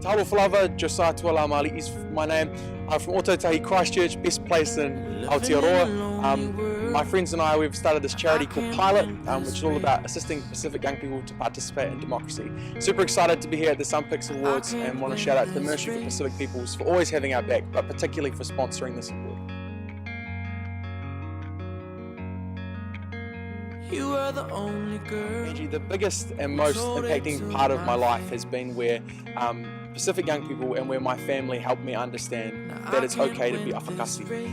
Talo Falava, Josiah Tualamali'i is my name. I'm from Otautahi Christchurch, best place in Aotearoa. My friends and I, we've started this charity called Pilot, which is all about assisting Pacific young people to participate in democracy. Super excited to be here at the Sunpix Awards and want to shout out to the Ministry for Pacific Peoples for always having our back, but particularly for sponsoring this award. You are the only girl. Angie, the biggest and most impacting part of my life has been where Pacific young people and where my family helped me understand that it's okay to be awhakasi.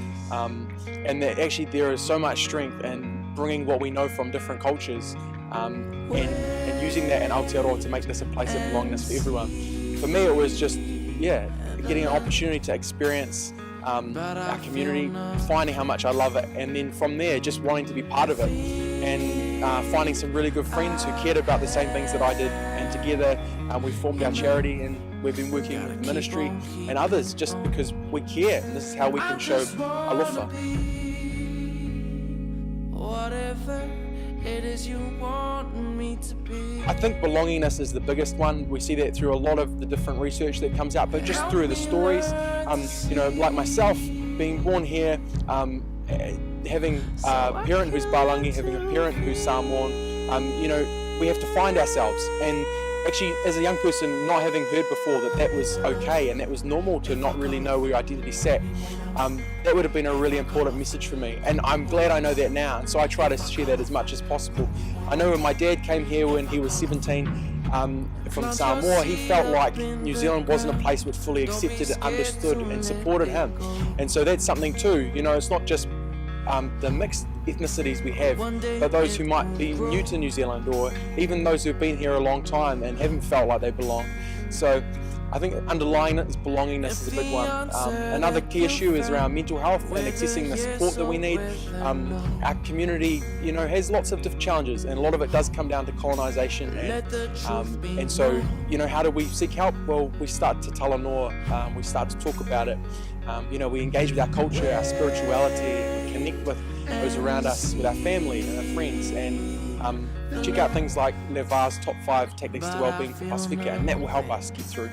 And that actually there is so much strength in bringing what we know from different cultures and using that in Aotearoa to make this a place of belongingness for everyone. For me it was just, getting an opportunity to experience our community, finding how much I love it, and then from there just wanting to be part of it, and finding some really good friends who cared about the same things that I did, and together we formed our charity, and we've been working with ministry and others just because we care, and this is how we can show alofa. Whatever it is you want me to be. I think belongingness is the biggest one. We see that through a lot of the different research that comes out, but just through the stories, like myself, being born here, having a parent who's Balangi, having a parent who's Samoan, we have to find ourselves. And actually, as a young person, not having heard before that was okay and that was normal to not really know where your identity sat, that would have been a really important message for me. And I'm glad I know that now, and so I try to share that as much as possible. I know when my dad came here when he was 17, from Samoa, he felt like New Zealand wasn't a place which fully accepted and understood and supported him. And so that's something too, it's not just the mixed ethnicities we have, but those who might be new to New Zealand, or even those who've been here a long time and haven't felt like they belong. So I think underlying this belongingness is a big one. Another key issue is around mental health and accessing the support that we need. Our community, has lots of different challenges, and a lot of it does come down to colonisation. And so, how do we seek help? Well, we start to talanoa, we start to talk about it. We engage with our culture, our spirituality, we connect with those around us, with our family and our friends, and check out things like Levar's top 5 tactics to wellbeing for Pasifika, and that will help us get through.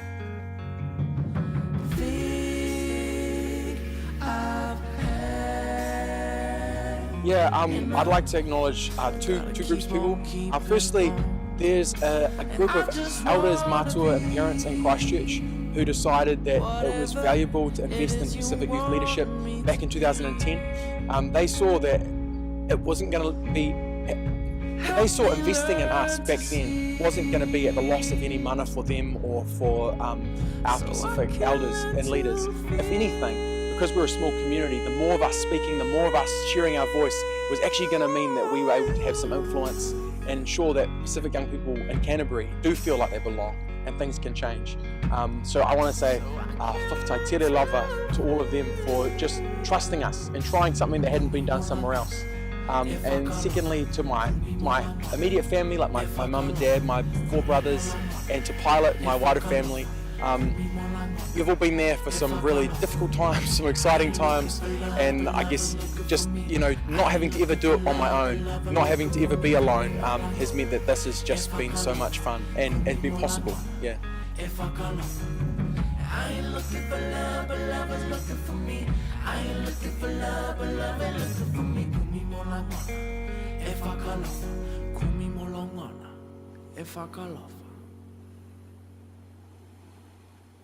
I'd like to acknowledge two groups of people. Firstly, there's a group of elders, matua and parents in Christchurch who decided that it was valuable to invest in Pacific youth leadership back in 2010. They saw that it wasn't going to be, they saw investing in us back then wasn't going to be at the loss of any mana for them or for our Pacific elders and leaders. If anything, because we're a small community, the more of us speaking, the more of us sharing our voice was actually going to mean that we were able to have some influence and ensure that Pacific young people in Canterbury do feel like they belong and things can change. So I want to say whakatau tere lava to all of them for just trusting us and trying something that hadn't been done somewhere else. And secondly, to my immediate family, like my mum and dad, my 4 brothers, and to Pilot, my wider family. You've all been there for some really difficult times, some exciting times, and I guess just, not having to ever do it on my own, not having to ever be alone has meant that this has just been so much fun and been possible, yeah. If I call up, I ain't looking for love, but love is looking for me. I ain't looking for love, but love is looking for me. Kumi mo langona. If I call up, kumi mo langona. If I call up.